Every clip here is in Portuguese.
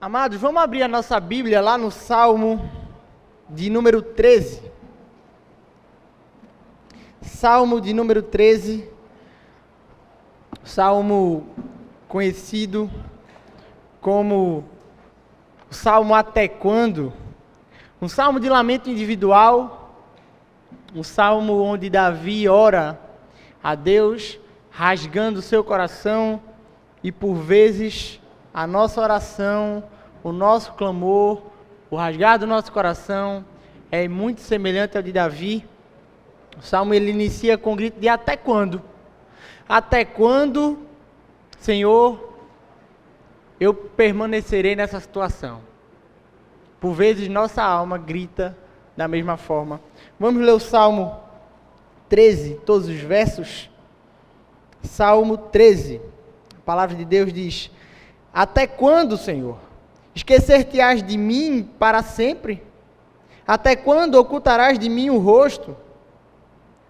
Amados, vamos abrir a nossa Bíblia lá no Salmo de número 13. Salmo de número 13, salmo conhecido como o Salmo Até Quando? Um salmo de lamento individual, um salmo onde Davi ora a Deus, rasgando o seu coração, e por vezes a nossa oração, o nosso clamor, o rasgar do nosso coração é muito semelhante ao de Davi. O salmo ele inicia com o grito de até quando? Até quando, Senhor, eu permanecerei nessa situação? Por vezes nossa alma grita da mesma forma. Vamos ler o Salmo 13, todos os versos. Salmo 13. A palavra de Deus diz: até quando, Senhor? Esquecer-te-ás de mim para sempre? Até quando ocultarás de mim o rosto?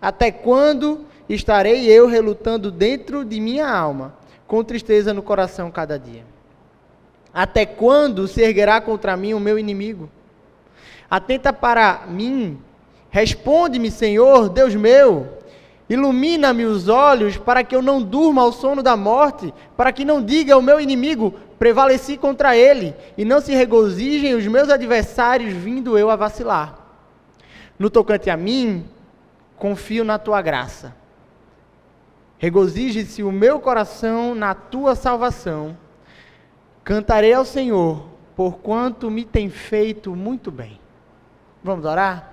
Até quando estarei eu relutando dentro de minha alma, com tristeza no coração cada dia? Até quando se erguerá contra mim o meu inimigo? Atenta para mim, responde-me, Senhor, Deus meu. Ilumina-me os olhos para que eu não durma ao sono da morte, para que não diga ao meu inimigo, prevaleci contra ele, e não se regozijem os meus adversários, vindo eu a vacilar. No tocante a mim, confio na tua graça. Regozije-se o meu coração na tua salvação. Cantarei ao Senhor, porquanto me tem feito muito bem. Vamos orar?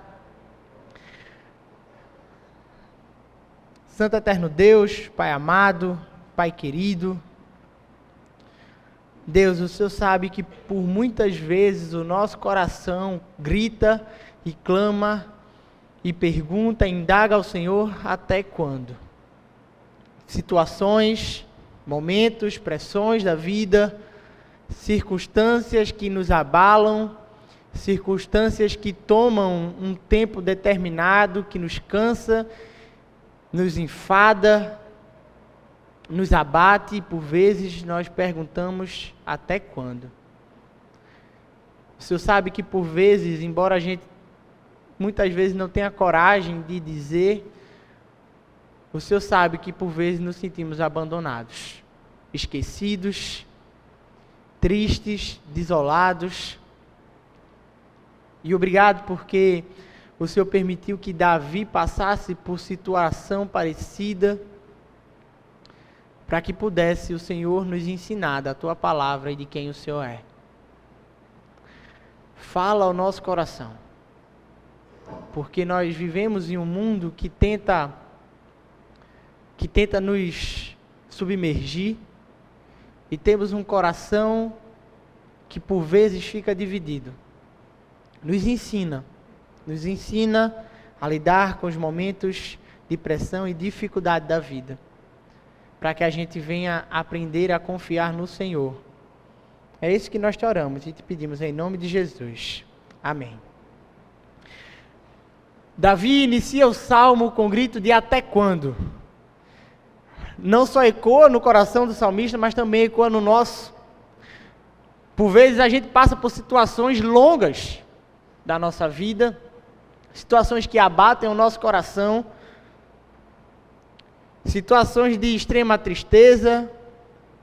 Santo Eterno Deus, Pai amado, Pai querido, Deus, o Senhor sabe que por muitas vezes o nosso coração grita e clama e pergunta, indaga ao Senhor até quando? Situações, momentos, pressões da vida, circunstâncias que nos abalam, circunstâncias que tomam um tempo determinado, que nos cansa, nos enfada, nos abate, e por vezes nós perguntamos até quando? O Senhor sabe que por vezes, embora a gente muitas vezes não tenha coragem de dizer, o Senhor sabe que por vezes nos sentimos abandonados, esquecidos, tristes, desolados. E obrigado porque o Senhor permitiu que Davi passasse por situação parecida, para que pudesse o Senhor nos ensinar da tua palavra e de quem o Senhor é. Fala ao nosso coração, porque nós vivemos em um mundo que tenta nos submergir, e temos um coração que por vezes fica dividido. Nos ensina a lidar com os momentos de pressão e dificuldade da vida, para que a gente venha aprender a confiar no Senhor. É isso que nós te oramos e te pedimos em nome de Jesus. Amém. Davi inicia o salmo com o grito de até quando? Não só ecoa no coração do salmista, mas também ecoa no nosso. Por vezes a gente passa por situações longas da nossa vida, situações que abatem o nosso coração, situações de extrema tristeza,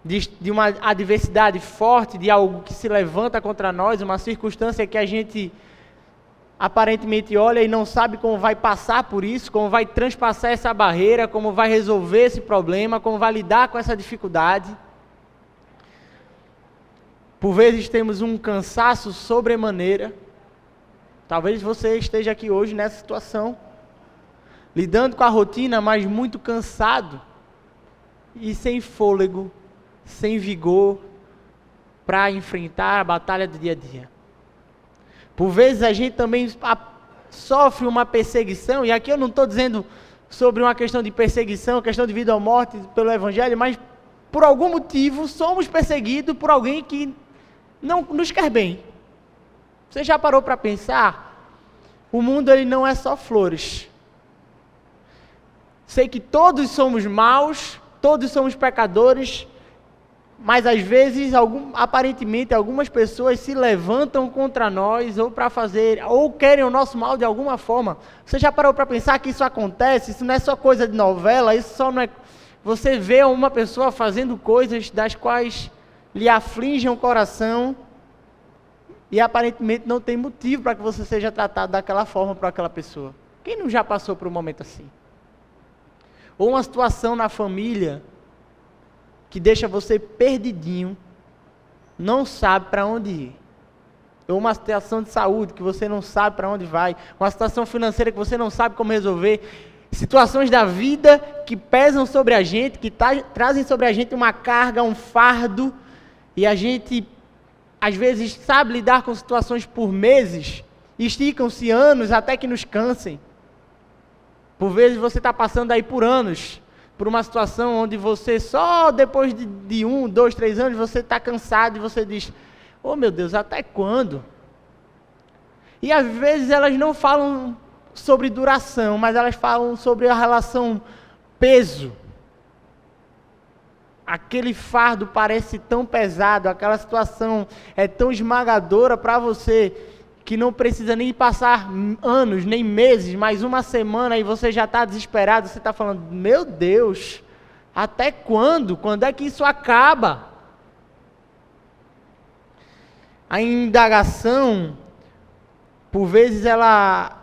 de uma adversidade forte, de algo que se levanta contra nós, uma circunstância que a gente aparentemente olha e não sabe como vai passar por isso, como vai transpassar essa barreira, como vai resolver esse problema, como vai lidar com essa dificuldade. Por vezes temos um cansaço sobremaneira. Talvez você esteja aqui hoje nessa situação, lidando com a rotina, mas muito cansado e sem fôlego, sem vigor para enfrentar a batalha do dia a dia. Por vezes a gente também sofre uma perseguição, e aqui eu não estou dizendo sobre uma questão de perseguição, questão de vida ou morte pelo Evangelho, mas por algum motivo somos perseguidos por alguém que não nos quer bem. Você já parou para pensar? O mundo ele não é só flores. Sei que todos somos maus, todos somos pecadores, mas às vezes, aparentemente, algumas pessoas se levantam contra nós ou para fazer, ou querem o nosso mal de alguma forma. Você já parou para pensar que isso acontece? Isso não é só coisa de novela, isso só não é... Você vê uma pessoa fazendo coisas das quais lhe afligem o coração e aparentemente não tem motivo para que você seja tratado daquela forma por aquela pessoa. Quem não já passou por um momento assim? Ou uma situação na família que deixa você perdidinho, não sabe para onde ir. Ou uma situação de saúde que você não sabe para onde vai. Uma situação financeira que você não sabe como resolver. Situações da vida que pesam sobre a gente, que trazem sobre a gente uma carga, um fardo. E a gente, às vezes, sabe lidar com situações por meses. Esticam-se anos até que nos cansem. Por vezes você está passando aí por anos, por uma situação onde você só depois de 1, 2, 3 anos, você está cansado e você diz, oh meu Deus, até quando? E às vezes elas não falam sobre duração, mas elas falam sobre a relação peso. Aquele fardo parece tão pesado, aquela situação é tão esmagadora para você, que não precisa nem passar anos, nem meses, mas uma semana e você já está desesperado, você está falando, meu Deus, até quando? Quando é que isso acaba? A indagação, por vezes, ela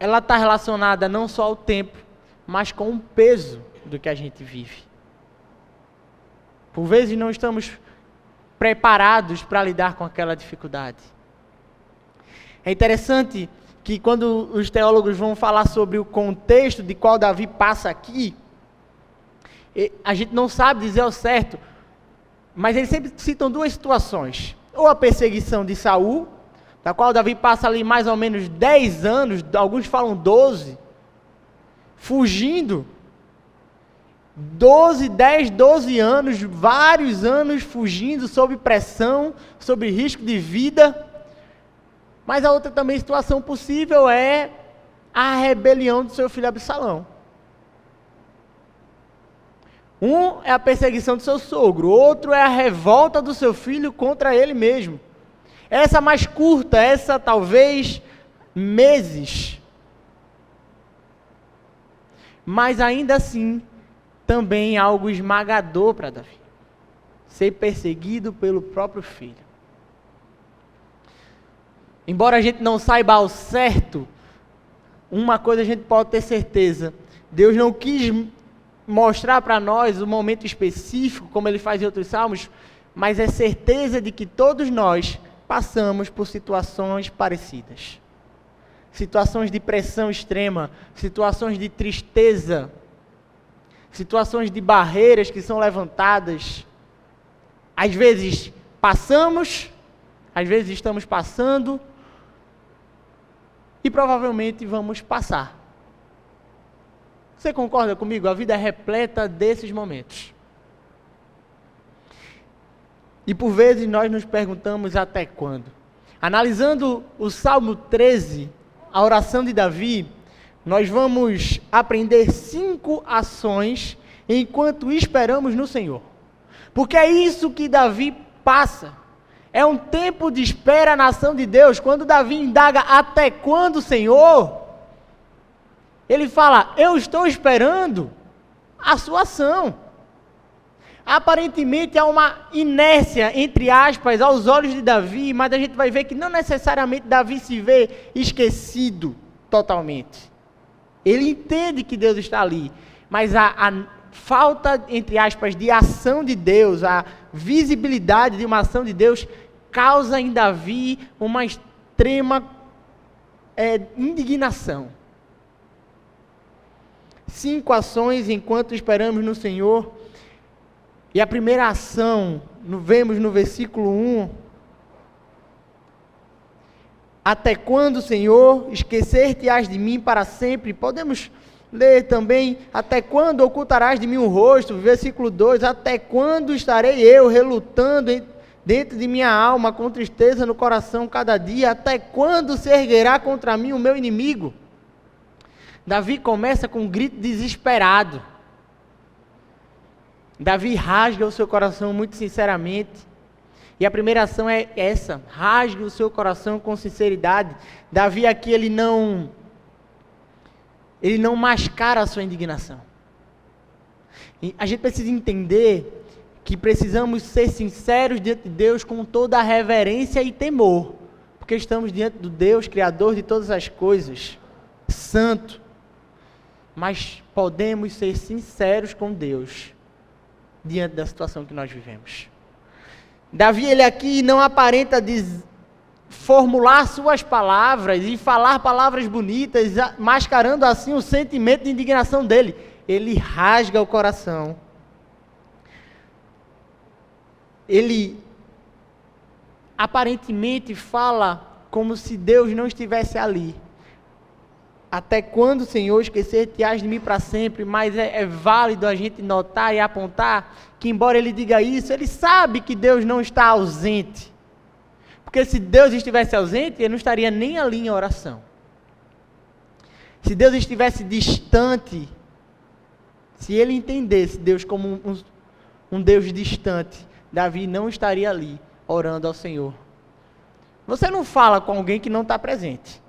está relacionada não só ao tempo, mas com o peso do que a gente vive. Por vezes não estamos preparados para lidar com aquela dificuldade. É interessante que quando os teólogos vão falar sobre o contexto de qual Davi passa aqui, a gente não sabe dizer ao certo, mas eles sempre citam duas situações. Ou a perseguição de Saul, da qual Davi passa ali mais ou menos 10 anos, alguns falam 12, fugindo. 12 anos, vários anos fugindo sob pressão, sob risco de vida. Mas a outra também situação possível é a rebelião do seu filho Absalão. Um é a perseguição do seu sogro, outro é a revolta do seu filho contra ele mesmo. Essa mais curta, essa talvez meses. Mas ainda assim, também algo esmagador para Davi. Ser perseguido pelo próprio filho. Embora a gente não saiba ao certo, uma coisa a gente pode ter certeza. Deus não quis mostrar para nós o momento específico, como ele faz em outros salmos, mas é certeza de que todos nós passamos por situações parecidas. Situações de pressão extrema, situações de tristeza, situações de barreiras que são levantadas. Às vezes passamos, às vezes estamos passando, e provavelmente vamos passar. Você concorda comigo? A vida é repleta desses momentos. E por vezes nós nos perguntamos até quando. Analisando o Salmo 13, a oração de Davi, nós vamos aprender 5 ações enquanto esperamos no Senhor. Porque é isso que Davi passa. É um tempo de espera na ação de Deus. Quando Davi indaga até quando, Senhor, ele fala, eu estou esperando a sua ação. Aparentemente há uma inércia, entre aspas, aos olhos de Davi, mas a gente vai ver que não necessariamente Davi se vê esquecido totalmente. Ele entende que Deus está ali, mas a falta, entre aspas, de ação de Deus, a visibilidade de uma ação de Deus, causa em Davi uma extrema indignação. 5 ações enquanto esperamos no Senhor. E a primeira ação, vemos no versículo 1. Até quando, Senhor, esquecer-te-ás de mim para sempre? Podemos ler também, até quando ocultarás de mim o rosto? Versículo 2, até quando estarei eu relutando dentro de minha alma, com tristeza no coração cada dia? Até quando se erguerá contra mim o meu inimigo? Davi começa com um grito desesperado. Davi rasga o seu coração muito sinceramente. E a primeira ação é essa: rasgue o seu coração com sinceridade. Davi aqui, ele não mascara a sua indignação. E a gente precisa entender que precisamos ser sinceros diante de Deus com toda a reverência e temor, porque estamos diante do Deus, Criador de todas as coisas, Santo. Mas podemos ser sinceros com Deus diante da situação que nós vivemos. Davi, ele aqui não aparenta formular suas palavras e falar palavras bonitas, mascarando assim o sentimento de indignação dele. Ele rasga o coração. Ele aparentemente fala como se Deus não estivesse ali. Até quando, Senhor, esquecer-te-ás de mim para sempre? Mas é válido a gente notar e apontar que, embora ele diga isso, ele sabe que Deus não está ausente. Porque se Deus estivesse ausente, ele não estaria nem ali em oração. Se Deus estivesse distante, se ele entendesse Deus como um Deus distante, Davi não estaria ali orando ao Senhor. Você não fala com alguém que não está presente.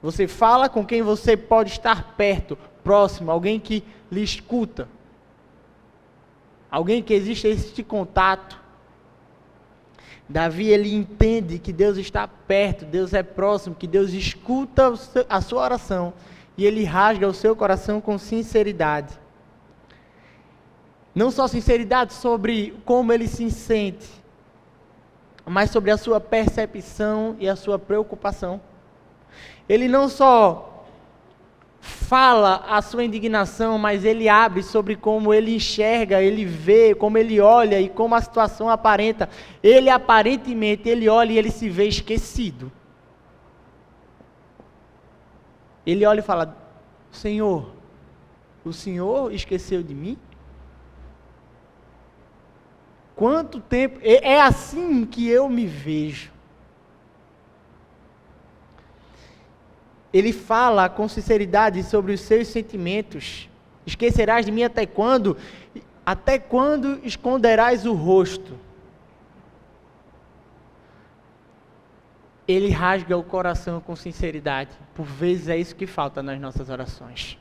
Você fala com quem você pode estar perto, próximo, alguém que lhe escuta. Alguém que existe esse contato. Davi, ele entende que Deus está perto, Deus é próximo, que Deus escuta a sua oração. E ele rasga o seu coração com sinceridade. Não só sinceridade sobre como ele se sente, mas sobre a sua percepção e a sua preocupação. Ele não só fala a sua indignação, mas ele abre sobre como ele enxerga, ele vê, como ele olha e como a situação aparenta. Ele aparentemente, ele olha e ele se vê esquecido. Ele olha e fala: Senhor, o Senhor esqueceu de mim? Quanto tempo? É assim que eu me vejo. Ele fala com sinceridade sobre os seus sentimentos. Esquecerás de mim até quando? Até quando esconderás o rosto? Ele rasga o coração com sinceridade. Por vezes é isso que falta nas nossas orações.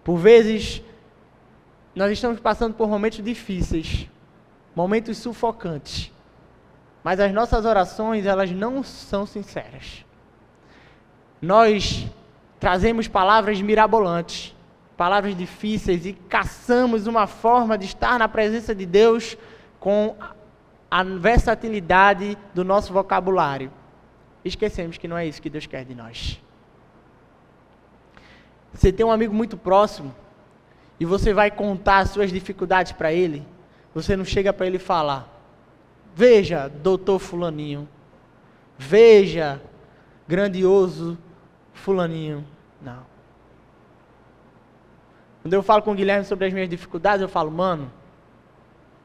Por vezes nós estamos passando por momentos difíceis, momentos sufocantes, mas as nossas orações, elas não são sinceras. Nós trazemos palavras mirabolantes, palavras difíceis e caçamos uma forma de estar na presença de Deus com a versatilidade do nosso vocabulário. Esquecemos que não é isso que Deus quer de nós. Você tem um amigo muito próximo e você vai contar as suas dificuldades para ele. Você não chega para ele e fala: veja, doutor fulaninho, veja, grandioso fulaninho. Não. Quando eu falo com o Guilherme sobre as minhas dificuldades, eu falo: mano,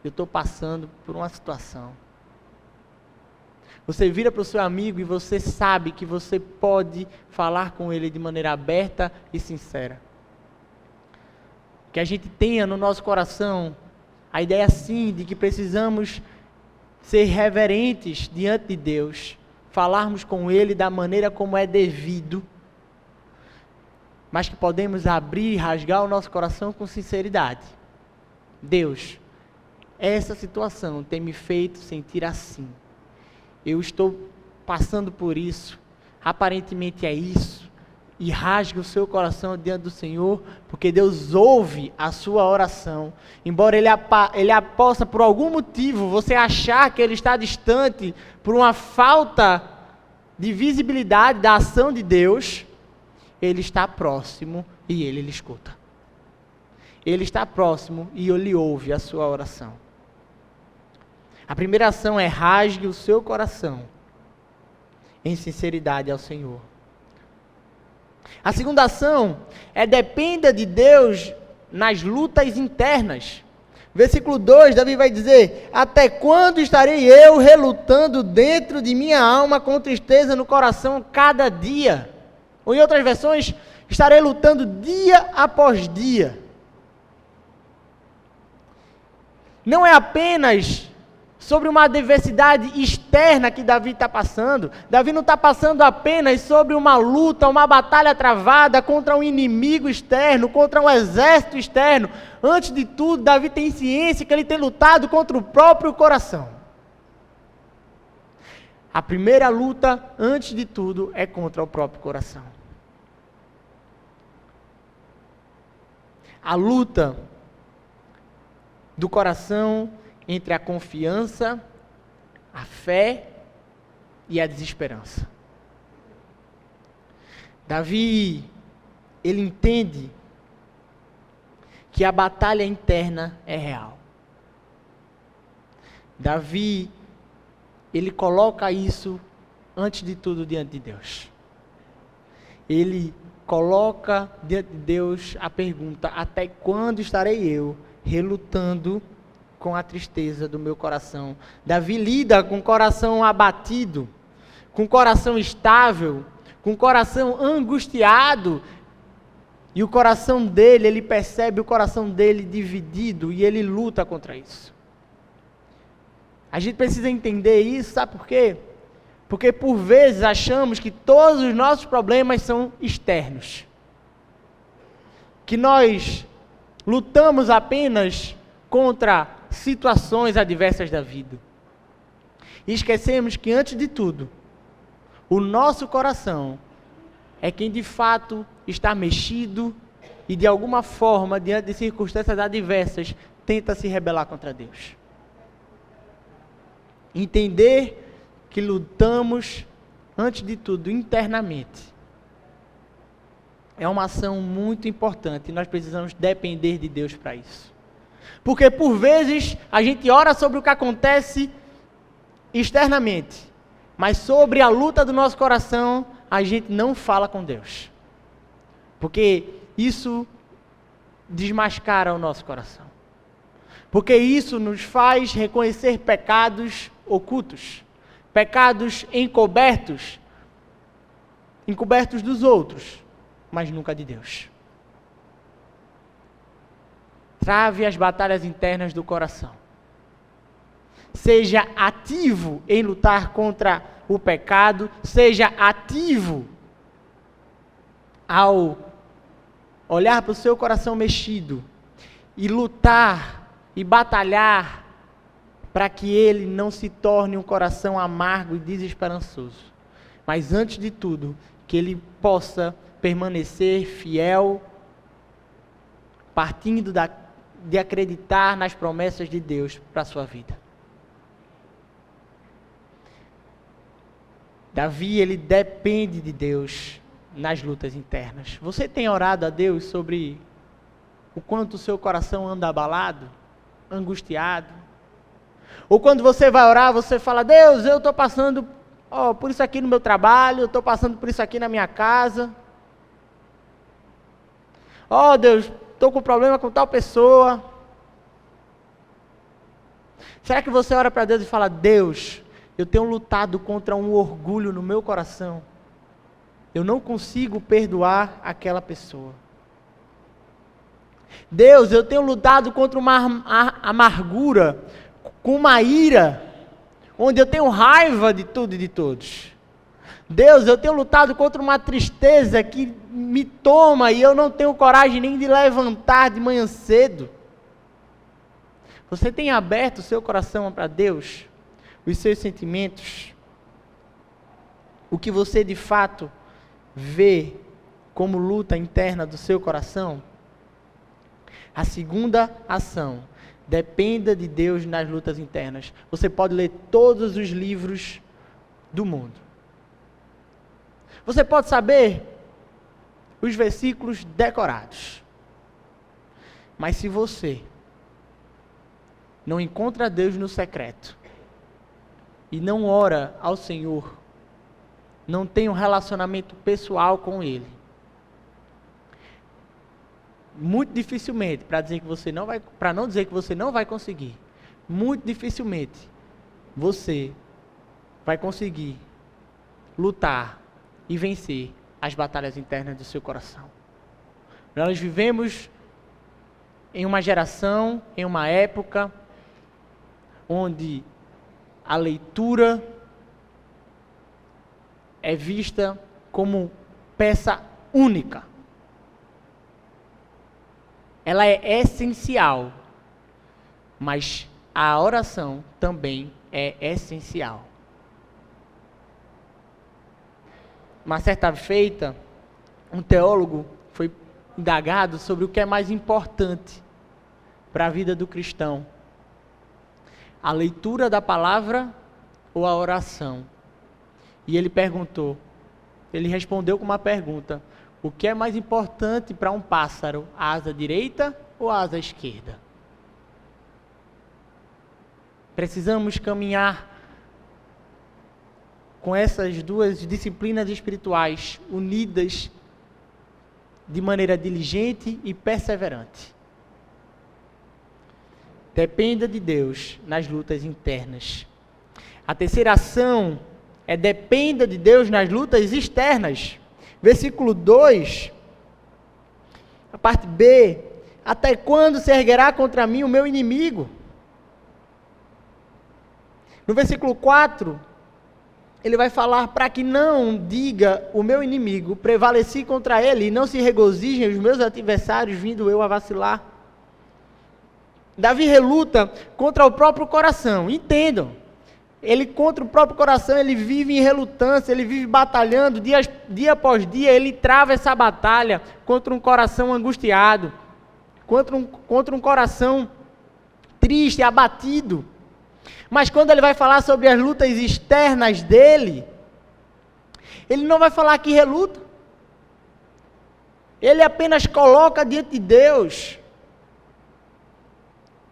eu estou passando por uma situação. Você vira para o seu amigo e você sabe que você pode falar com ele de maneira aberta e sincera. Que a gente tenha no nosso coração a ideia sim de que precisamos ser reverentes diante de Deus, falarmos com Ele da maneira como é devido, mas que podemos abrir e rasgar o nosso coração com sinceridade. Deus, essa situação tem me feito sentir assim. Eu estou passando por isso, aparentemente é isso. E rasgue o seu coração diante do Senhor, porque Deus ouve a sua oração. Embora Ele possa, por algum motivo, você achar que Ele está distante, por uma falta de visibilidade da ação de Deus, Ele está próximo e Ele lhe escuta. Ele está próximo e Ele ouve a sua oração. A primeira ação é: rasgue o seu coração em sinceridade ao Senhor. A segunda ação é: dependa de Deus nas lutas internas. Versículo 2, Davi vai dizer: até quando estarei eu relutando dentro de minha alma com tristeza no coração cada dia? Ou em outras versões, estarei lutando dia após dia. não é apenas sobre uma adversidade externa que Davi está passando. Davi não está passando apenas sobre uma luta, uma batalha travada contra um inimigo externo, contra um exército externo. Antes de tudo, Davi tem ciência que ele tem lutado contra o próprio coração. A primeira luta, antes de tudo, é contra o próprio coração. A luta do coração entre a confiança, a fé e a desesperança. Davi, ele entende que a batalha interna é real. Davi, ele coloca isso, antes de tudo, diante de Deus. Ele coloca diante de Deus a pergunta: até quando estarei eu relutando com a tristeza do meu coração? Davi lida com o coração abatido, com o coração instável, com o coração angustiado, e o coração dele, ele percebe o coração dele dividido, e ele luta contra isso. A gente precisa entender isso, sabe por quê? Porque por vezes achamos que todos os nossos problemas são externos. Que nós lutamos apenas contra situações adversas da vida. E esquecemos que, antes de tudo, o nosso coração é quem de fato está mexido e de alguma forma, diante de circunstâncias adversas, tenta se rebelar contra Deus. Entender que lutamos, antes de tudo, internamente, é uma ação muito importante e nós precisamos depender de Deus para isso. Porque por vezes a gente ora sobre o que acontece externamente, mas sobre a luta do nosso coração a gente não fala com Deus. Porque isso desmascara o nosso coração. Porque isso nos faz reconhecer pecados ocultos, pecados encobertos dos outros, mas nunca de Deus. Trave as batalhas internas do coração. Seja ativo em lutar contra o pecado, seja ativo ao olhar para o seu coração mexido e lutar e batalhar para que ele não se torne um coração amargo e desesperançoso. Mas antes de tudo, que ele possa permanecer fiel, partindo de acreditar nas promessas de Deus para a sua vida. Davi, ele depende de Deus nas lutas internas. Você tem orado a Deus sobre o quanto o seu coração anda abalado, angustiado? Ou quando você vai orar, você fala: Deus, eu estou passando por isso aqui no meu trabalho, eu estou passando por isso aqui na minha casa. Deus, estou com problema com tal pessoa. Será que você ora para Deus e fala: Deus, eu tenho lutado contra um orgulho no meu coração. Eu não consigo perdoar aquela pessoa. Deus, eu tenho lutado contra uma amargura, com uma ira, onde eu tenho raiva de tudo e de todos. Deus, eu tenho lutado contra uma tristeza que me toma e eu não tenho coragem nem de levantar de manhã cedo. Você tem aberto o seu coração para Deus? Os seus sentimentos? O que você de fato vê como luta interna do seu coração? A segunda ação: dependa de Deus nas lutas internas. Você pode ler todos os livros do mundo. Você pode saber os versículos decorados. Mas se você não encontra Deus no secreto e não ora ao Senhor, não tem um relacionamento pessoal com Ele, muito dificilmente, para não dizer que você não vai conseguir, muito dificilmente você vai conseguir lutar e vencer as batalhas internas do seu coração. Nós vivemos em uma geração, em uma época, onde a leitura é vista como peça única. Ela é essencial, mas a oração também é essencial. Uma certa feita, um teólogo foi indagado sobre o que é mais importante para a vida do cristão: a leitura da palavra ou a oração? E ele respondeu com uma pergunta: o que é mais importante para um pássaro, a asa direita ou a asa esquerda? Precisamos caminhar com essas duas disciplinas espirituais unidas de maneira diligente e perseverante. Dependa de Deus nas lutas internas. A terceira ação é dependa de Deus nas lutas externas. Versículo 2, a parte B: até quando se erguerá contra mim o meu inimigo? No versículo 4, ele vai falar: para que não diga o meu inimigo, prevaleci contra ele, e não se regozijem os meus adversários, vindo eu a vacilar. Davi reluta contra o próprio coração. Entendam, ele contra o próprio coração, ele vive em relutância, ele vive batalhando, dia após dia, ele trava essa batalha contra um coração angustiado, contra um coração triste, abatido. Mas quando ele vai falar sobre as lutas externas dele, ele não vai falar que reluta. Ele apenas coloca diante de Deus.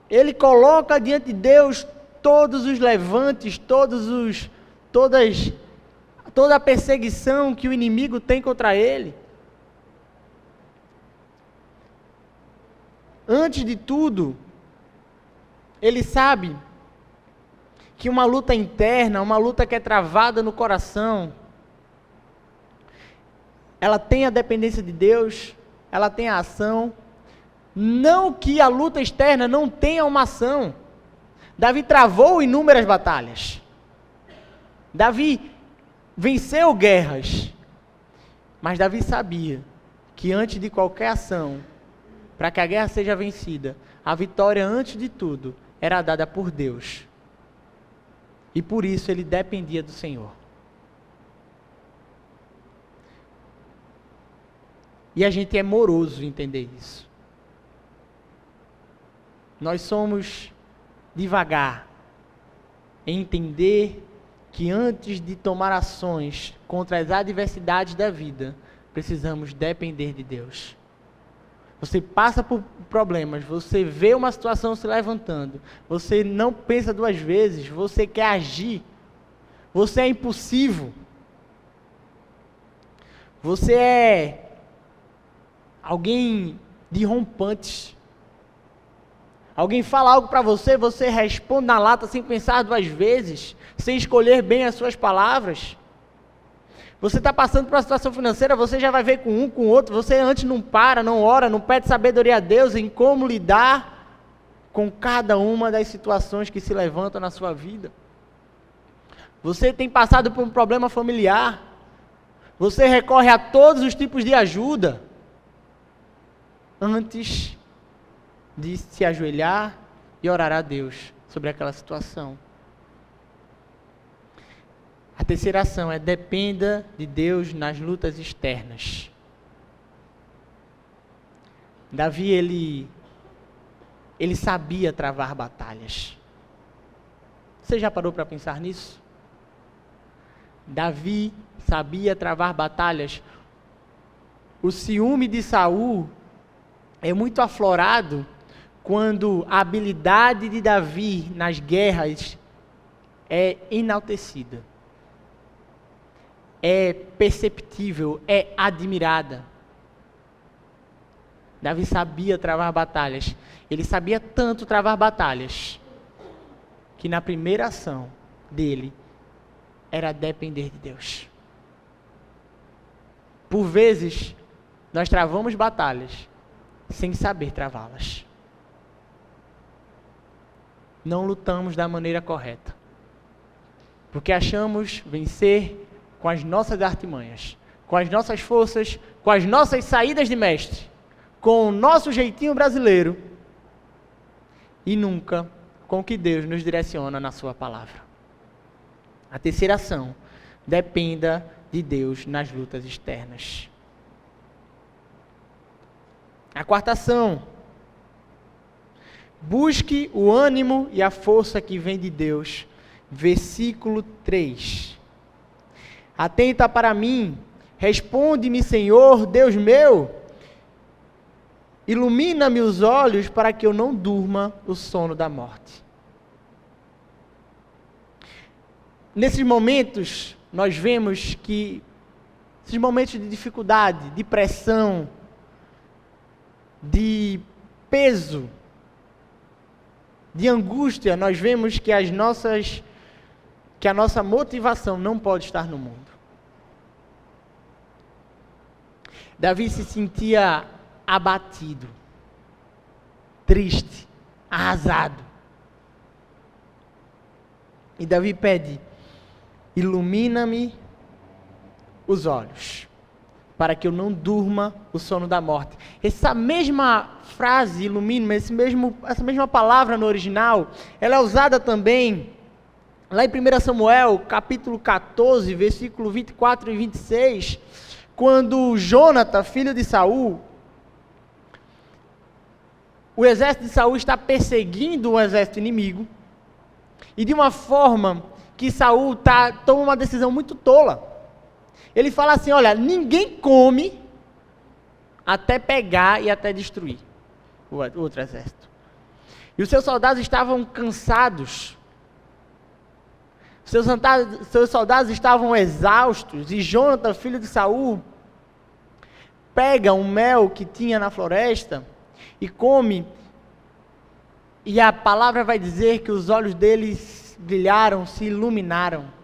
Ele coloca diante de Deus todos os levantes, toda a perseguição que o inimigo tem contra ele. Antes de tudo, ele sabe que uma luta interna, uma luta que é travada no coração, ela tem a dependência de Deus, ela tem a ação. Não que a luta externa não tenha uma ação. Davi travou inúmeras batalhas. Davi venceu guerras. Mas Davi sabia que antes de qualquer ação, para que a guerra seja vencida, a vitória, antes de tudo, era dada por Deus. E por isso ele dependia do Senhor. E a gente é moroso em entender isso. Nós somos devagar em entender que antes de tomar ações contra as adversidades da vida, precisamos depender de Deus. Você passa por problemas, você vê uma situação se levantando, você não pensa duas vezes, você quer agir, você é impulsivo, você é alguém de rompantes. Alguém fala algo para você, você responde na lata sem pensar duas vezes, sem escolher bem as suas palavras. Você está passando por uma situação financeira, você já vai ver com um, com outro, você antes não para, não ora, não pede sabedoria a Deus em como lidar com cada uma das situações que se levantam na sua vida. Você tem passado por um problema familiar, você recorre a todos os tipos de ajuda, antes de se ajoelhar e orar a Deus sobre aquela situação. A terceira ação é dependa de Deus nas lutas externas. Davi, ele sabia travar batalhas. Você já parou para pensar nisso? Davi sabia travar batalhas. O ciúme de Saul é muito aflorado quando a habilidade de Davi nas guerras é enaltecida. É perceptível, é admirada. Davi sabia travar batalhas. Ele sabia tanto travar batalhas, que na primeira ação dele, era depender de Deus. Por vezes, nós travamos batalhas, sem saber travá-las. não lutamos da maneira correta. Porque achamos vencer com as nossas artimanhas, com as nossas forças, com as nossas saídas de mestre, com o nosso jeitinho brasileiro e nunca com o que Deus nos direciona na sua palavra. A terceira ação, dependa de Deus nas lutas externas. A quarta ação, busque o ânimo e a força que vem de Deus. Versículo 3. Atenta para mim, responde-me, Senhor, Deus meu, ilumina-me os olhos para que eu não durma o sono da morte. Nesses momentos, nós vemos que, esses momentos de dificuldade, de pressão, de peso, de angústia, nós vemos que a nossa motivação não pode estar no mundo. Davi se sentia abatido, triste, arrasado. E Davi pede: ilumina-me os olhos, para que eu não durma o sono da morte. Essa mesma frase, ilumina-me, essa mesma palavra no original, ela é usada também lá em 1 Samuel, capítulo 14, versículo 24 e 26, quando Jonatã, filho de Saul, o exército de Saul está perseguindo o exército inimigo, e de uma forma que Saul toma uma decisão muito tola. Ele fala assim: olha, ninguém come até pegar e até destruir o outro exército. E os seus soldados estavam cansados, seus soldados estavam exaustos, e Jonatã, filho de Saul, pega um mel que tinha na floresta e come, e a palavra vai dizer que os olhos deles brilharam, se iluminaram.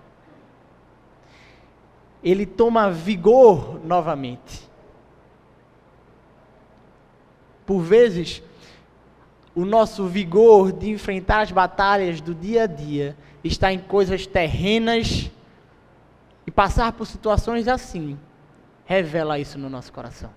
Ele toma vigor novamente. Por vezes, o nosso vigor de enfrentar as batalhas do dia a dia está em coisas terrenas, e passar por situações assim revela isso no nosso coração.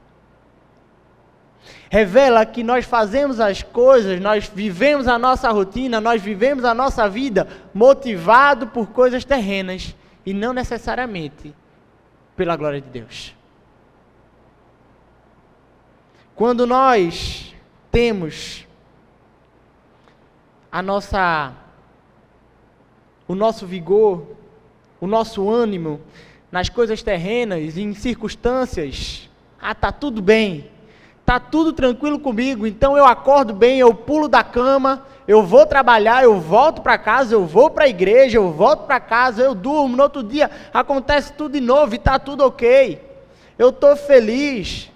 Revela que nós fazemos as coisas, nós vivemos a nossa rotina, nós vivemos a nossa vida motivado por coisas terrenas e não necessariamente pela glória de Deus. Quando nós temos o nosso vigor, o nosso ânimo nas coisas terrenas, em circunstâncias, tá tudo bem, tá tudo tranquilo comigo, então eu acordo bem, eu pulo da cama, eu vou trabalhar, eu volto para casa, eu vou para a igreja, eu volto para casa, eu durmo, no outro dia acontece tudo de novo e está tudo ok. Eu estou feliz.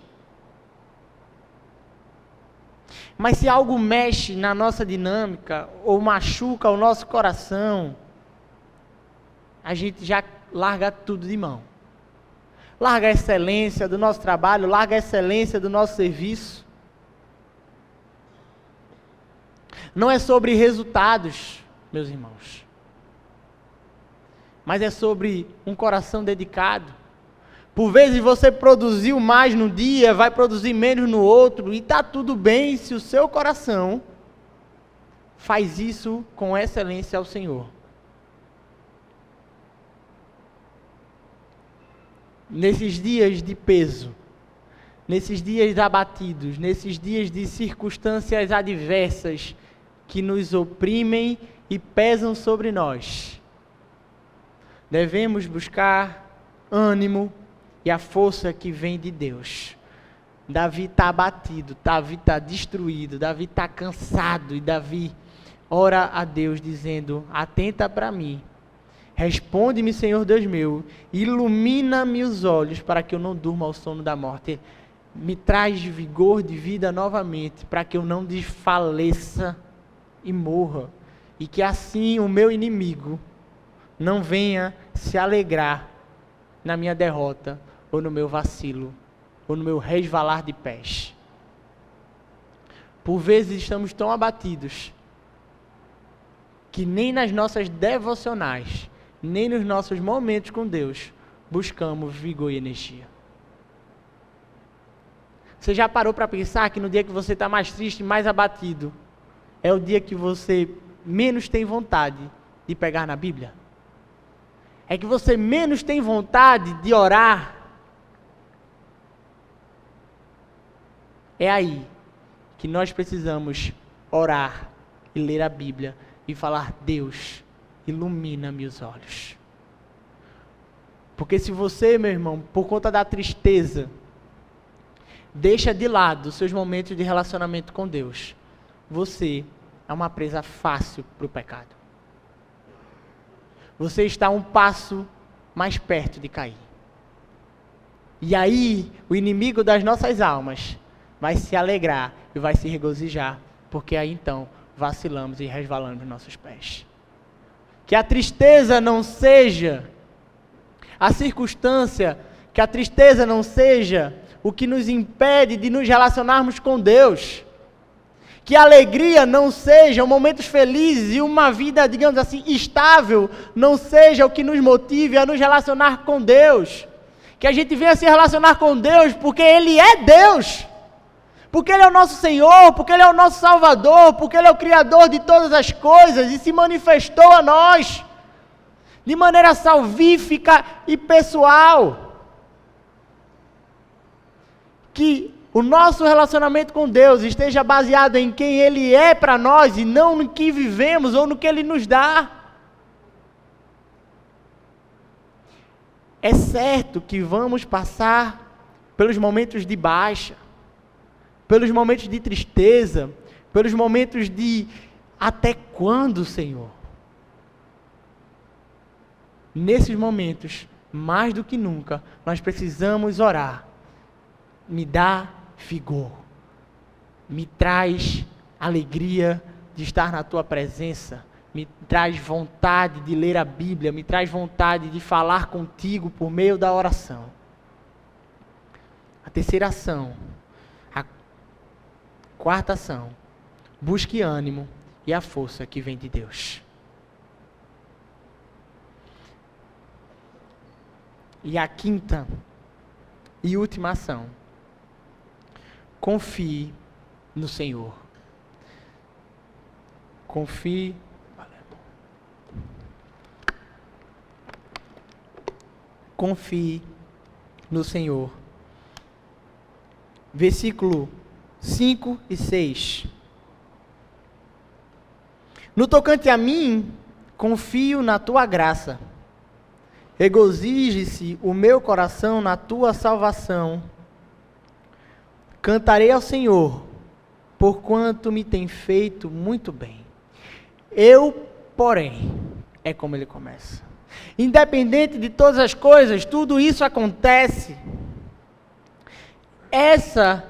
Mas se algo mexe na nossa dinâmica, ou machuca o nosso coração, a gente já larga tudo de mão. Larga a excelência do nosso trabalho, larga a excelência do nosso serviço. Não é sobre resultados, meus irmãos, mas é sobre um coração dedicado. Por vezes você produziu mais no dia, vai produzir menos no outro, e está tudo bem se o seu coração faz isso com excelência ao Senhor. Nesses dias de peso, nesses dias abatidos, nesses dias de circunstâncias adversas que nos oprimem e pesam sobre nós, devemos buscar ânimo e a força que vem de Deus. Davi está abatido, Davi está destruído, Davi está cansado, e Davi ora a Deus dizendo: atenta para mim, responde-me, Senhor Deus meu, ilumina-me os olhos para que eu não durma ao sono da morte, me traz vigor de vida novamente, para que eu não desfaleça e morra, e que assim o meu inimigo não venha se alegrar na minha derrota, ou no meu vacilo, ou no meu resvalar de pés. Por vezes estamos tão abatidos que nem nas nossas devocionais, nem nos nossos momentos com Deus, buscamos vigor e energia. Você já parou para pensar que no dia que você está mais triste, mais abatido, é o dia que você menos tem vontade de pegar na Bíblia? É que você menos tem vontade de orar? É aí que nós precisamos orar e ler a Bíblia e falar: Deus, ilumina-me os olhos. Porque se você, meu irmão, por conta da tristeza, deixa de lado os seus momentos de relacionamento com Deus, você é uma presa fácil para o pecado. Você está um passo mais perto de cair. E aí, o inimigo das nossas almas vai se alegrar e vai se regozijar, porque aí então vacilamos e resvalamos nos nossos pés. Que a tristeza não seja a circunstância, que a tristeza não seja o que nos impede de nos relacionarmos com Deus. Que a alegria não seja momentos felizes e uma vida, digamos assim, estável, não seja o que nos motive a nos relacionar com Deus. Que a gente venha se relacionar com Deus porque Ele é Deus. Porque Ele é o nosso Senhor, porque Ele é o nosso Salvador, porque Ele é o Criador de todas as coisas e se manifestou a nós de maneira salvífica e pessoal. Que o nosso relacionamento com Deus esteja baseado em quem Ele é para nós e não no que vivemos ou no que Ele nos dá. É certo que vamos passar pelos momentos de baixa, pelos momentos de tristeza, pelos momentos de até quando, Senhor? Nesses momentos, mais do que nunca, nós precisamos orar. Me dá vigor, me traz alegria de estar na Tua presença, me traz vontade de ler a Bíblia, me traz vontade de falar contigo por meio da oração. A terceira ação, a quarta ação, busque ânimo e a força que vem de Deus. E a quinta e última ação, confie no Senhor. Confie. Confie no Senhor. Versículo 5 e 6. No tocante a mim, confio na tua graça. Regozije-se o meu coração na tua salvação. Cantarei ao Senhor, porquanto me tem feito muito bem. Eu, porém, é como ele começa. Independente de todas as coisas, tudo isso acontece. Essa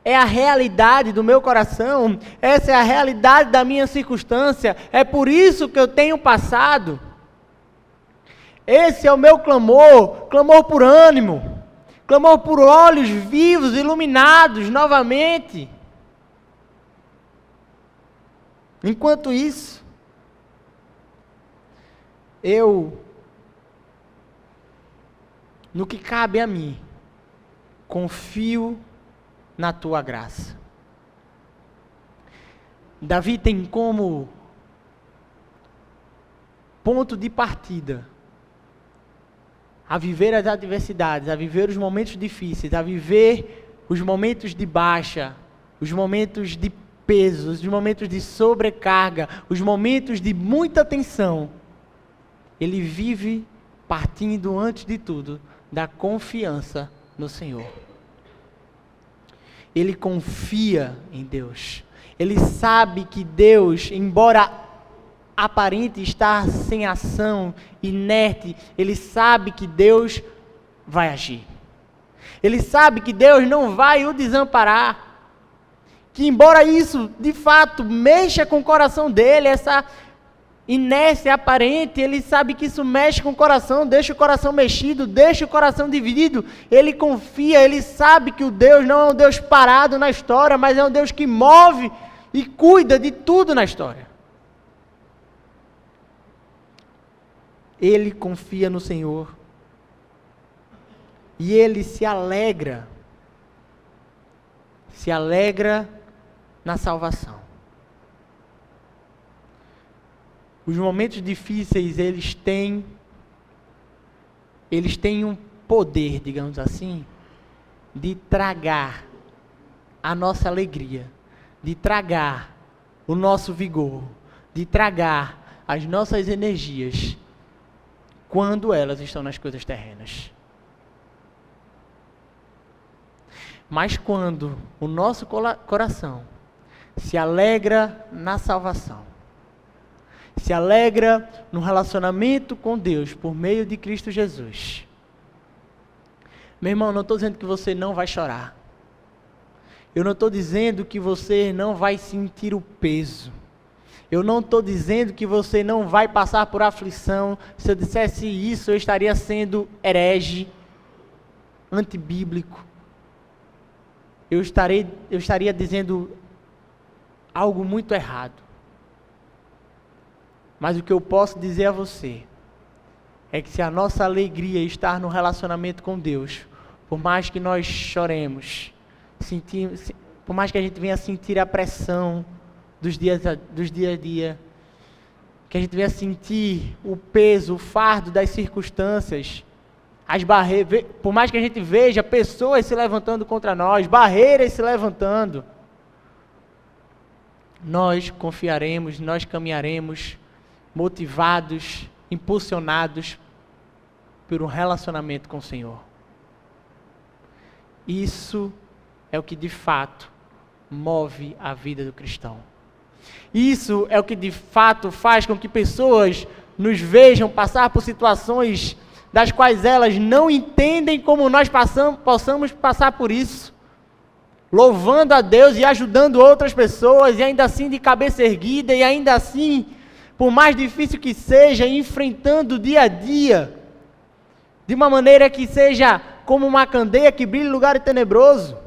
é a realidade do meu coração, essa é a realidade da minha circunstância, é por isso que eu tenho passado. Esse é o meu clamor, clamor por ânimo, clamor por olhos vivos, iluminados novamente. Enquanto isso, no que cabe a mim, confio na tua graça. Davi tem como ponto de partida a viver as adversidades, a viver os momentos difíceis, a viver os momentos de baixa, os momentos de peso, os momentos de sobrecarga, os momentos de muita tensão. Ele vive partindo, antes de tudo, da confiança no Senhor. Ele confia em Deus. Ele sabe que Deus, embora aparente estar sem ação, inerte, ele sabe que Deus vai agir. Ele sabe que Deus não vai o desamparar. Que embora isso, de fato, mexa com o coração dele, essa inércia aparente, ele sabe que isso mexe com o coração, deixa o coração mexido, deixa o coração dividido. Ele confia, ele sabe que o Deus não é um Deus parado na história, mas é um Deus que move e cuida de tudo na história. ele confia no Senhor. E ele se alegra na salvação. Os momentos difíceis, eles têm um poder, digamos assim, de tragar a nossa alegria, de tragar o nosso vigor, de tragar as nossas energias, quando elas estão nas coisas terrenas. Mas quando o nosso coração se alegra na salvação, se alegra no relacionamento com Deus por meio de Cristo Jesus. Meu irmão, não estou dizendo que você não vai chorar. Eu não estou dizendo que você não vai sentir o peso. Eu não estou dizendo que você não vai passar por aflição. Se eu dissesse isso, eu estaria sendo herege, antibíblico. Eu estaria dizendo algo muito errado. Mas o que eu posso dizer a você é que se a nossa alegria está no relacionamento com Deus, por mais que nós choremos, por mais que a gente venha sentir a pressão dos dia a dia, que a gente venha sentir o peso, o fardo das circunstâncias, as barreiras, por mais que a gente veja pessoas se levantando contra nós, barreiras se levantando, nós confiaremos, nós caminharemos motivados, impulsionados por um relacionamento com o Senhor. Isso é o que de fato move a vida do cristão. Isso é o que de fato faz com que pessoas nos vejam passar por situações das quais elas não entendem como nós possamos passar por isso. Louvando a Deus e ajudando outras pessoas, e ainda assim de cabeça erguida, e ainda assim, por mais difícil que seja, enfrentando o dia a dia, de uma maneira que seja como uma candeia que brilha em lugar tenebroso.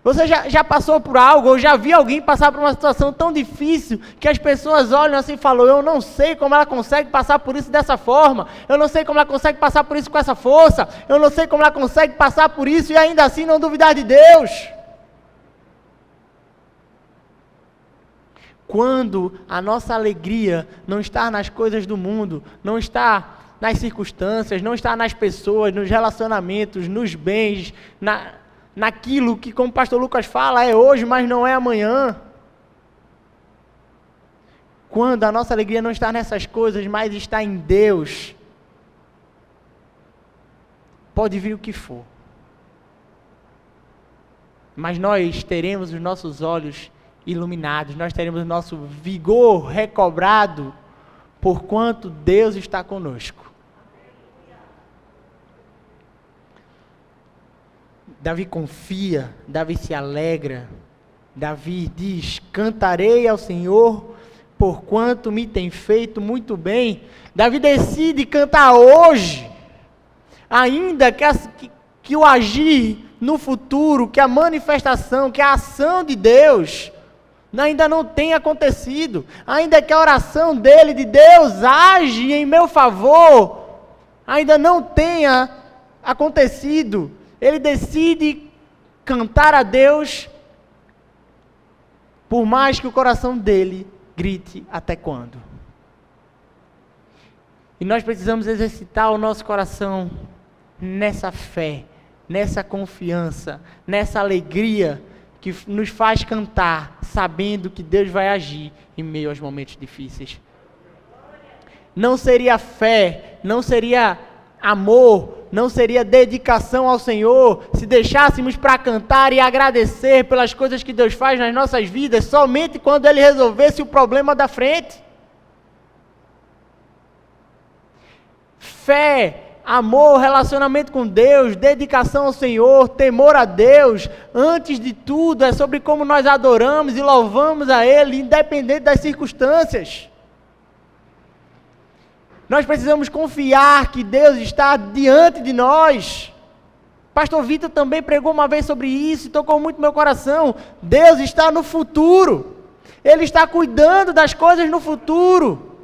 Você já passou por algo, ou já viu alguém passar por uma situação tão difícil, que as pessoas olham assim e falam, eu não sei como ela consegue passar por isso dessa forma, eu não sei como ela consegue passar por isso com essa força, eu não sei como ela consegue passar por isso e ainda assim não duvidar de Deus. Quando a nossa alegria não está nas coisas do mundo, não está nas circunstâncias, não está nas pessoas, nos relacionamentos, nos bens, naquilo que, como o pastor Lucas fala, é hoje, mas não é amanhã. Quando a nossa alegria não está nessas coisas, mas está em Deus, pode vir o que for, mas nós teremos os nossos olhos iluminados, nós teremos o nosso vigor recobrado, porquanto Deus está conosco. Davi confia, Davi se alegra, Davi diz, cantarei ao Senhor, porquanto me tem feito muito bem. Davi decide cantar hoje, ainda que o agir no futuro, que a manifestação, que a ação de Deus ainda não tenha acontecido, ainda que a oração dele, de Deus, age em meu favor, ainda não tenha acontecido, ele decide cantar a Deus, por mais que o coração dele grite até quando. E nós precisamos exercitar o nosso coração nessa fé, nessa confiança, nessa alegria que nos faz cantar, sabendo que Deus vai agir em meio aos momentos difíceis. Não seria fé, não seria amor, não seria dedicação ao Senhor, se deixássemos para cantar e agradecer pelas coisas que Deus faz nas nossas vidas, somente quando Ele resolvesse o problema da frente. Fé, amor, relacionamento com Deus, dedicação ao Senhor, temor a Deus, antes de tudo, é sobre como nós adoramos e louvamos a Ele, independente das circunstâncias. Nós precisamos confiar que Deus está diante de nós. Pastor Vitor também pregou uma vez sobre isso e tocou muito meu coração. Deus está no futuro. Ele está cuidando das coisas no futuro.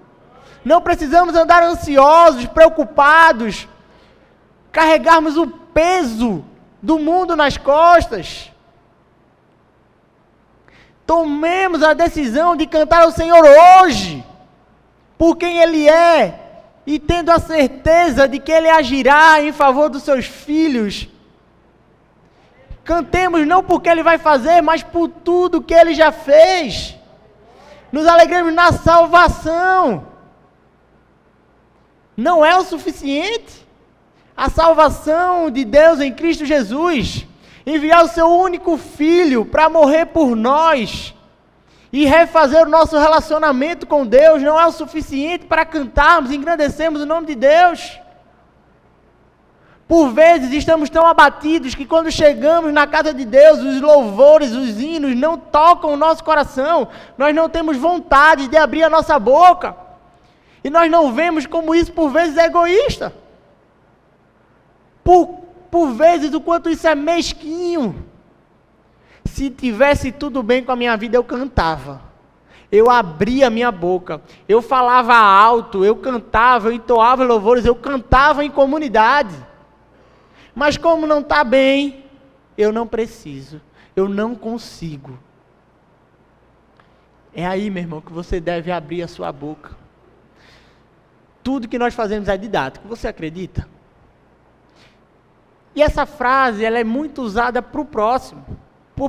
Não precisamos andar ansiosos, preocupados, carregarmos o peso do mundo nas costas. Tomemos a decisão de cantar ao Senhor hoje, por quem Ele é, e tendo a certeza de que Ele agirá em favor dos seus filhos. Cantemos não porque Ele vai fazer, mas por tudo que Ele já fez. Nos alegremos na salvação. Não é o suficiente. A salvação de Deus em Cristo Jesus, enviar o seu único Filho para morrer por nós e refazer o nosso relacionamento com Deus, não é o suficiente para cantarmos e engrandecermos o nome de Deus. Por vezes estamos tão abatidos que quando chegamos na casa de Deus, os louvores, os hinos não tocam o nosso coração, nós não temos vontade de abrir a nossa boca, e nós não vemos como isso por vezes é egoísta. Por vezes o quanto isso é mesquinho. Se tivesse tudo bem com a minha vida, eu cantava. Eu abria a minha boca. Eu falava alto, eu cantava, eu entoava louvores, eu cantava em comunidade. Mas como não está bem, eu não preciso, eu não consigo. É aí, meu irmão, que você deve abrir a sua boca. Tudo que nós fazemos é didático, você acredita? E essa frase, ela é muito usada para o próximo,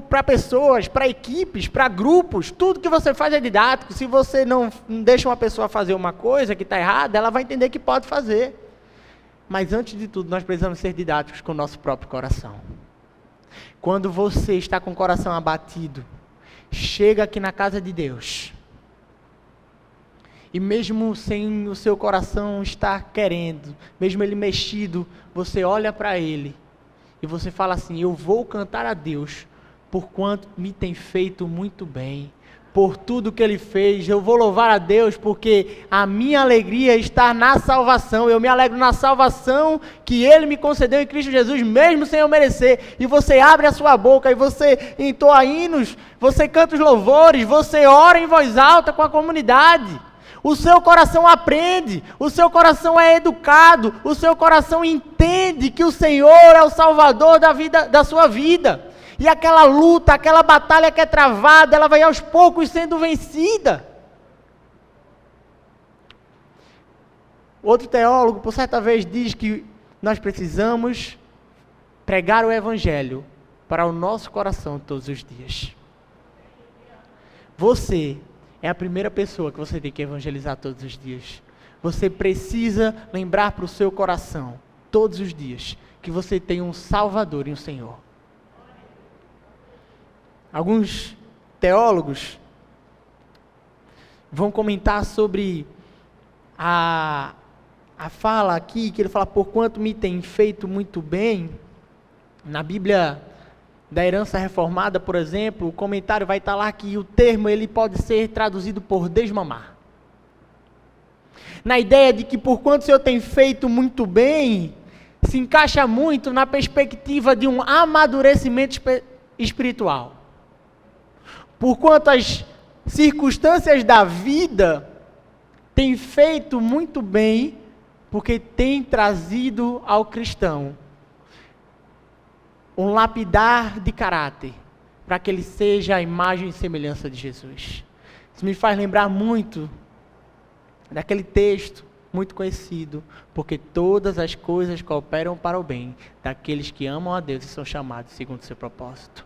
para pessoas, para equipes, para grupos. Tudo que você faz é didático. Se você não deixa uma pessoa fazer uma coisa que está errada, ela vai entender que pode fazer. Mas antes de tudo, nós precisamos ser didáticos com o nosso próprio coração. Quando você está com o coração abatido, chega aqui na casa de Deus. E mesmo sem o seu coração estar querendo, mesmo ele mexido, você olha para ele e você fala assim: eu vou cantar a Deus por quanto me tem feito muito bem, por tudo que Ele fez. Eu vou louvar a Deus porque a minha alegria está na salvação. Eu me alegro na salvação que Ele me concedeu em Cristo Jesus, mesmo sem eu merecer. E você abre a sua boca e você entoa hinos, você canta os louvores, você ora em voz alta com a comunidade. O seu coração aprende, o seu coração é educado, o seu coração entende que o Senhor é o Salvador da sua vida. E aquela luta, aquela batalha que é travada, ela vai aos poucos sendo vencida. Outro teólogo, por certa vez, diz que nós precisamos pregar o Evangelho para o nosso coração todos os dias. Você é a primeira pessoa que você tem que evangelizar todos os dias. Você precisa lembrar para o seu coração, todos os dias, que você tem um Salvador e um Senhor. Alguns teólogos vão comentar sobre a fala aqui, que ele fala: porquanto me tem feito muito bem. Na Bíblia da Herança Reformada, por exemplo, o comentário vai estar lá que o termo ele pode ser traduzido por desmamar. Na ideia de que porquanto o Senhor tem feito muito bem, se encaixa muito na perspectiva de um amadurecimento espiritual. Porquanto as circunstâncias da vida têm feito muito bem, porque tem trazido ao cristão um lapidar de caráter, para que ele seja a imagem e semelhança de Jesus. Isso me faz lembrar muito daquele texto muito conhecido: porque todas as coisas cooperam para o bem daqueles que amam a Deus e são chamados segundo o seu propósito.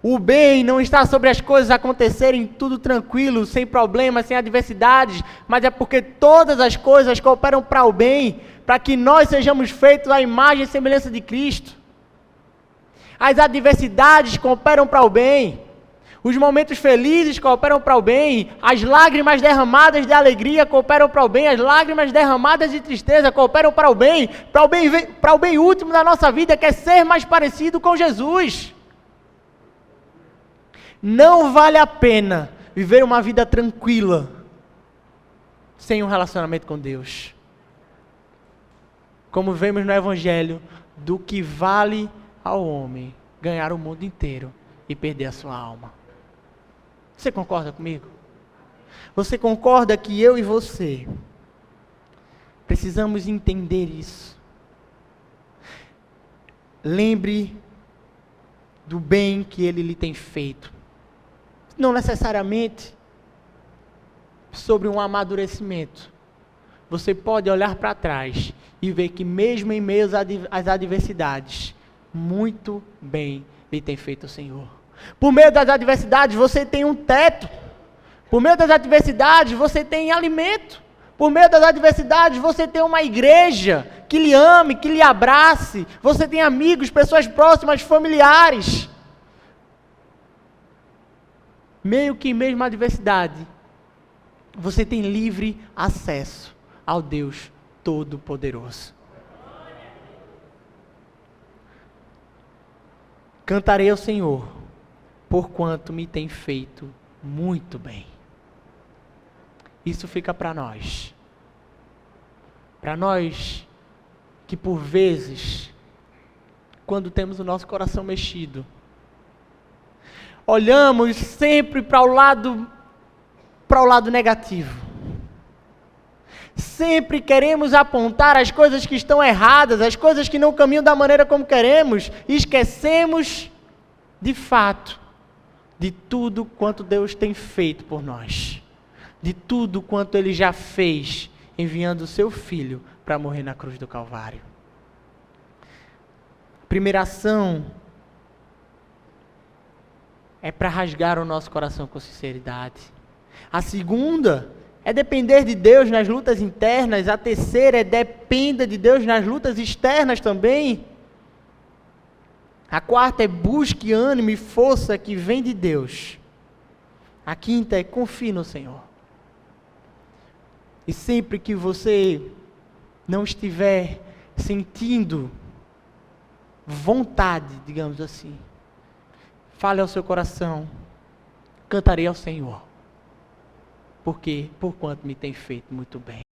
O bem não está sobre as coisas acontecerem tudo tranquilo, sem problemas, sem adversidades, mas é porque todas as coisas cooperam para o bem, para que nós sejamos feitos à imagem e semelhança de Cristo. As adversidades cooperam para o bem, os momentos felizes cooperam para o bem, as lágrimas derramadas de alegria cooperam para o bem, as lágrimas derramadas de tristeza cooperam para o bem, para o bem último da nossa vida, que é ser mais parecido com Jesus. Não vale a pena viver uma vida tranquila sem um relacionamento com Deus. Como vemos no Evangelho, do que vale ao homem ganhar o mundo inteiro e perder a sua alma. Você concorda comigo? Você concorda que eu e você Precisamos entender isso. Lembre do bem que Ele lhe tem feito. Não necessariamente sobre um amadurecimento. Você pode olhar para trás e ver que mesmo em meio às adversidades, muito bem lhe tem feito o Senhor. Por meio das adversidades você tem um teto. Por meio das adversidades você tem alimento. Por meio das adversidades você tem uma igreja que lhe ame, que lhe abrace. Você tem amigos, pessoas próximas, familiares. Meio que mesmo a adversidade, você tem livre acesso ao Deus Todo-Poderoso. Cantarei ao Senhor, porquanto me tem feito muito bem. Isso fica para nós. Para nós que por vezes, quando temos o nosso coração mexido, olhamos sempre para o lado negativo. Sempre queremos apontar as coisas que estão erradas, as coisas que não caminham da maneira como queremos, e esquecemos, de fato, de tudo quanto Deus tem feito por nós. De tudo quanto Ele já fez, enviando o Seu Filho para morrer na cruz do Calvário. A primeira ação é para rasgar o nosso coração com sinceridade. A segunda é depender de Deus nas lutas internas. A terceira é dependa de Deus nas lutas externas também. A quarta é busque ânimo e força que vem de Deus. A quinta é confie no Senhor. E sempre que você não estiver sentindo vontade, digamos assim, fale ao seu coração, cantarei ao Senhor. Porque, porquanto me tem feito muito bem.